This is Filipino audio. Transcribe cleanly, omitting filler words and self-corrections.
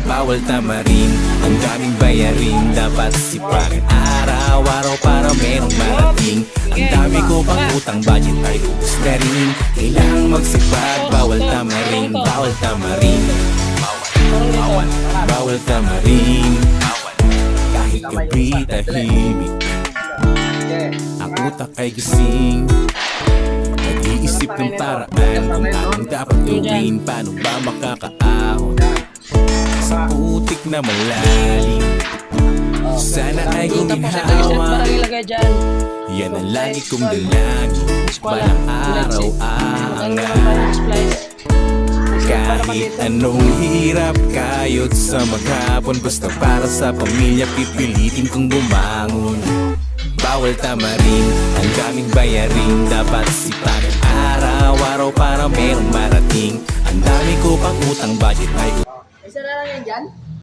Bawal tamarin, ang daming bayarin, dapat sipagan araw-araw para merong marating. Ang dami ko pang utang, budget ay ubus na rin. Kailangang magsipag, bawal tamarin, bawal tamarin. Bawal tamarin, kahit gabi tahimik, ang utak ay gising. Nag-iisip ng paraan kung anong dapat gawin, paano ba makakaahon sa putik na malalim. Sana ay guminhawa, yan ang lagi kong dalangin. Balang araw aangat, kahit anong hirap, kayod sa maghapon, basta para sa pamilya pipilitin kong bumangon. Bawal tamarin, ang daming bayarin, dapat sipagan araw-araw para merong marating. Ang dami ko pang utang, budget ay Isa na lang yan dyan?